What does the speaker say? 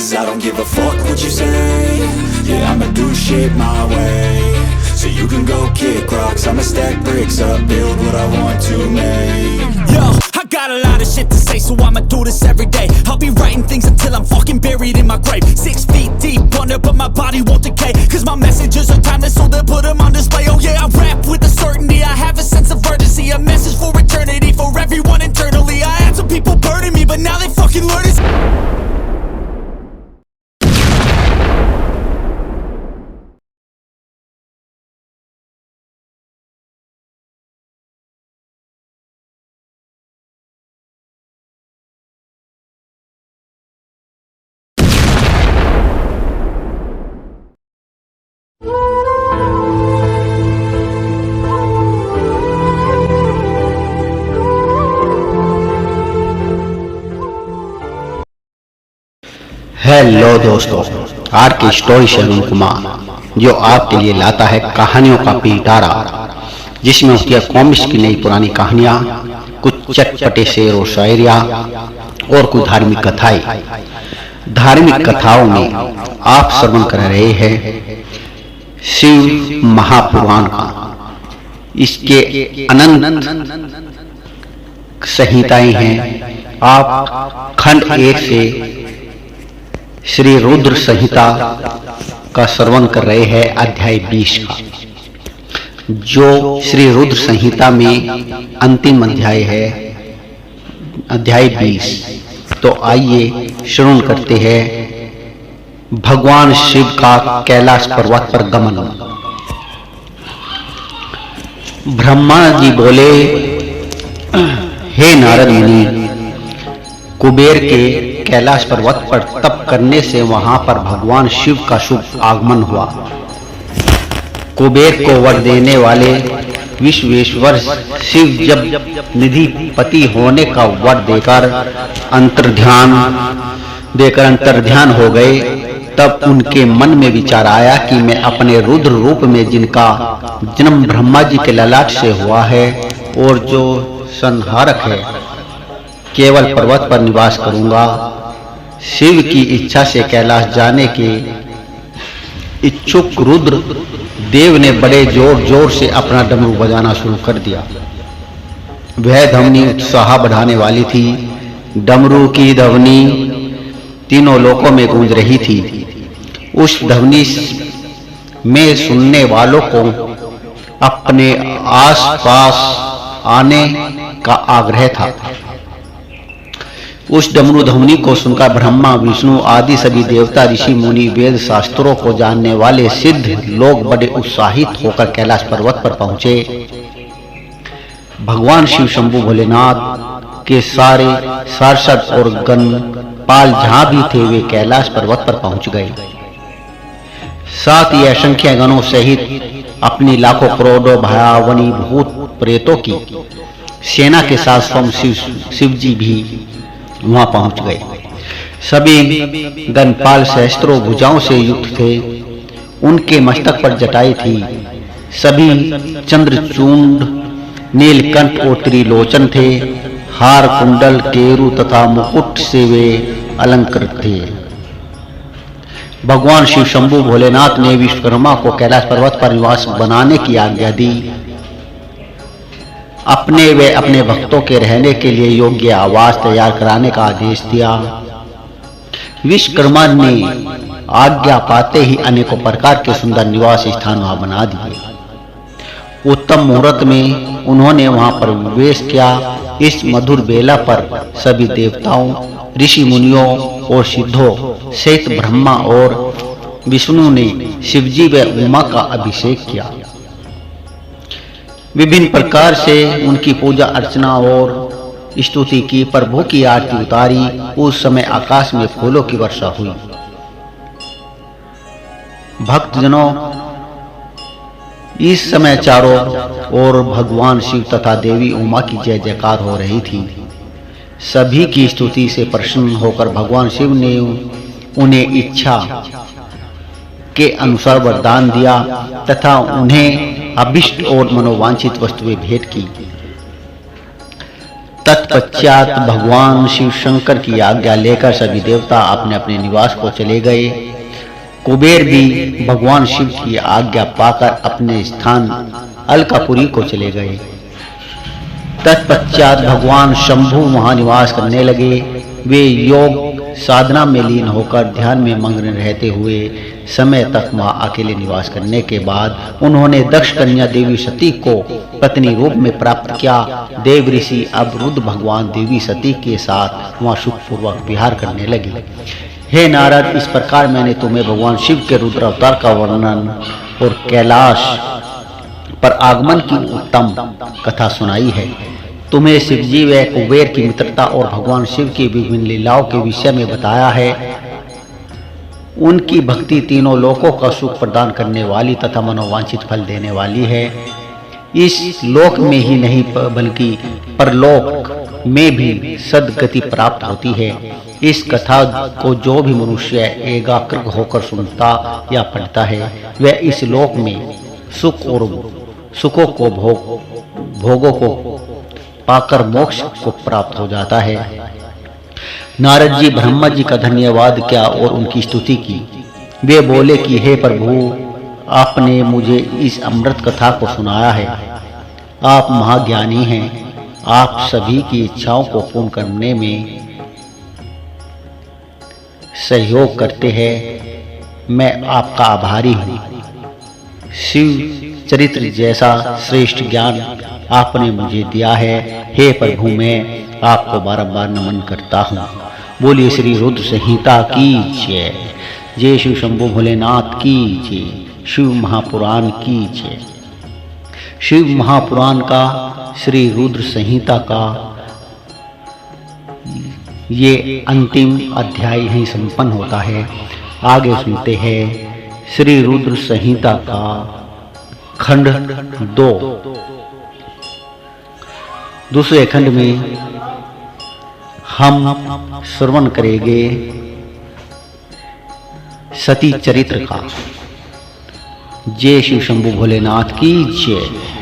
'cause I don't give a fuck what you say. Yeah, I'ma do shit my way. So you can go kick rocks, I'ma stack bricks up, build what I want to make. Yo, I got a lot of shit to say, so I'ma do this every day. I'll be writing things until I'm fucking buried in my grave. 6 feet deep under, but my body won't decay, 'cause my messages are timeless, so they'll put them on display. Oh yeah, I rap with a certainty, I have a sense of urgency, a message for eternity, for everyone internally. I had some people burning me, but now they fucking learn it. Hello दोस्तों, are के story से अरुण कुमार जो आपके लिए लाता है कहानियों का पिटारा, जिसमें होती है कॉमिक्स की नई पुरानी कहानियां, कुछ चटपटे शेर और शायरिया और कुछ धार्मिक कथाएं। धार्मिक कथाओं में आप श्रवण कर रहे हैं शिव महापुराण का। इसके अनंत संहिताएं हैं। आप खंड 1 से श्री रुद्र संहिता का श्रवण कर रहे हैं, अध्याय 20 का, जो श्री रुद्र संहिता में अंतिम अध्याय है, अध्याय 20। तो आइए श्रवण करते हैं भगवान शिव का कैलाश पर्वत पर गमन। ब्रह्मा जी बोले, हे नारद मुनि, कुबेर के कैलाश पर्वत पर तप करने से वहां पर भगवान शिव का शुभ आगमन हुआ। कुबेर को वर देने वाले विश्वेश्वर शिव जब निधिपति होने का वर देकर अंतर्ध्यान हो गए, तब उनके मन में विचार आया कि मैं अपने रुद्र रूप में, जिनका जन्म ब्रह्मा जी के ललाट से हुआ है और जो संहारक है, केवल पर्वत पर निवास करूंगा। शिव की इच्छा से कैलाश जाने के इच्छुक रुद्र देव ने बड़े जोर जोर से अपना डमरू बजाना शुरू कर दिया। वह ध्वनि उत्साह बढ़ाने वाली थी। डमरू की ध्वनि तीनों लोकों में गूंज रही थी। उस ध्वनि में सुनने वालों को अपने आसपास आने का आग्रह था। उस डमरू ध्वनि को सुनकर ब्रह्मा, विष्णु आदि सभी देवता, ऋषि मुनि, वेद शास्त्रों को जानने वाले सिद्ध लोग बड़े उत्साहित होकर कैलाश पर्वत पर पहुंचे। भगवान शिव शंभु भोलेनाथ के सारे पार्षद और गणपाल जहां भी थे, वे कैलाश पर्वत पर पहुंच गए। साथ ही असंख्य गणों सहित अपनी लाखों करोड़ों भयावनी भूत प्रेतों की सेना के साथ स्वयं शिव जी भी वहां पहुंच गए। सभी गणपाल सहस्त्रों भुजाओं से युक्त थे। उनके मस्तक पर जटाएं थी। सभी चंद्रचूंड, नीलकंठ और त्रिलोचन थे। हार, कुंडल, केरू तथा मुकुट से वे अलंकृत थे। भगवान शिव शंभु भोलेनाथ ने विश्वकर्मा को कैलाश पर्वत पर निवास बनाने की आज्ञा दी। अपने भक्तों के रहने के लिए योग्य आवास तैयार कराने का आदेश दिया। विश्वकर्मा ने आज्ञा पाते ही अनेकों प्रकार के सुंदर निवास स्थान वहां बना दिए। उत्तम मुहूर्त में उन्होंने वहां प्रवेश किया। इस मधुर बेला पर सभी देवताओं, ऋषि मुनियों और सिद्धों सहित ब्रह्मा और विष्णु ने शिवजी व उमा का अभिषेक किया। विभिन्न प्रकार से उनकी पूजा अर्चना और स्तुति की, प्रभु की आरती उतारी। उस समय आकाश में फूलों की वर्षा हुई। भक्तजनों, इस समय चारों ओर भगवान शिव तथा देवी उमा की जय जयकार हो रही थी। सभी की स्तुति से प्रसन्न होकर भगवान शिव ने उन्हें इच्छा के अनुसार वरदान दिया तथा उन्हें अभिष्ट और मनोवांछित वस्तुएं भेंट की। तत्पश्चात भगवान शिव शंकर की आज्ञा लेकर सभी देवता अपने अपने निवास को चले गए। कुबेर भी भगवान शिव की आज्ञा पाकर अपने स्थान अलकापुरी को चले गए। तत्पश्चात भगवान शंभु वहां निवास करने लगे। वे योग साधना में लीन होकर ध्यान में मग्न रहते हुए समय तक वहां अकेले निवास करने के बाद उन्होंने दक्ष कन्या देवी सती को पत्नी रूप में प्राप्त किया। देव ऋषि अब रुद्र भगवान देवी सती के साथ वहां सुखपूर्वक विहार करने लगे। हे नारद, इस प्रकार मैंने तुम्हें भगवान शिव के रुद्र अवतार का वर्णन और कैलाश पर आगमन की उत्तम कथा सुनाई है। तुम्हें शिवजी व कुबेर की मित्रता और भगवान शिव की विभिन्न लीलाओं के विषय में बताया है। उनकी भक्ति तीनों लोकों का सुख प्रदान करने वाली तथा मनोवांछित फल देने वाली है। इस लोक में ही नहीं बल्कि परलोक में भी सद्गति प्राप्त होती है। इस कथा को जो भी मनुष्य एकाग्र होकर सुनता या पढ़ता है वह इस लोक में सुख और सुखों को भोगों को पाकर मोक्ष को प्राप्त हो जाता है। नारद जी ब्रह्मा जी का धन्यवाद किया और उनकी स्तुति की। वे बोले कि हे प्रभु, आपने मुझे इस अमृत कथा को सुनाया है। आप महाज्ञानी हैं। आप सभी की इच्छाओं को पूर्ण करने में सहयोग करते हैं। मैं आपका आभारी हूँ। शिव चरित्र जैसा श्रेष्ठ ज्ञान आपने मुझे दिया है। हे प्रभु, मैं आपको बारंबार नमन करता हूँ। बोलिए श्री रुद्र संहिता की जय। जय शिव शंभु भोलेनाथ की जय। शिव महापुराण की जय। शिव महापुराण का श्री रुद्र संहिता का ये अंतिम अध्याय ही संपन्न होता है। आगे सुनते हैं श्री रुद्र संहिता का खंड 2। दूसरे खंड में हम श्रवण करेंगे सती चरित्र का। जय शिव शंभु भोलेनाथ की जय।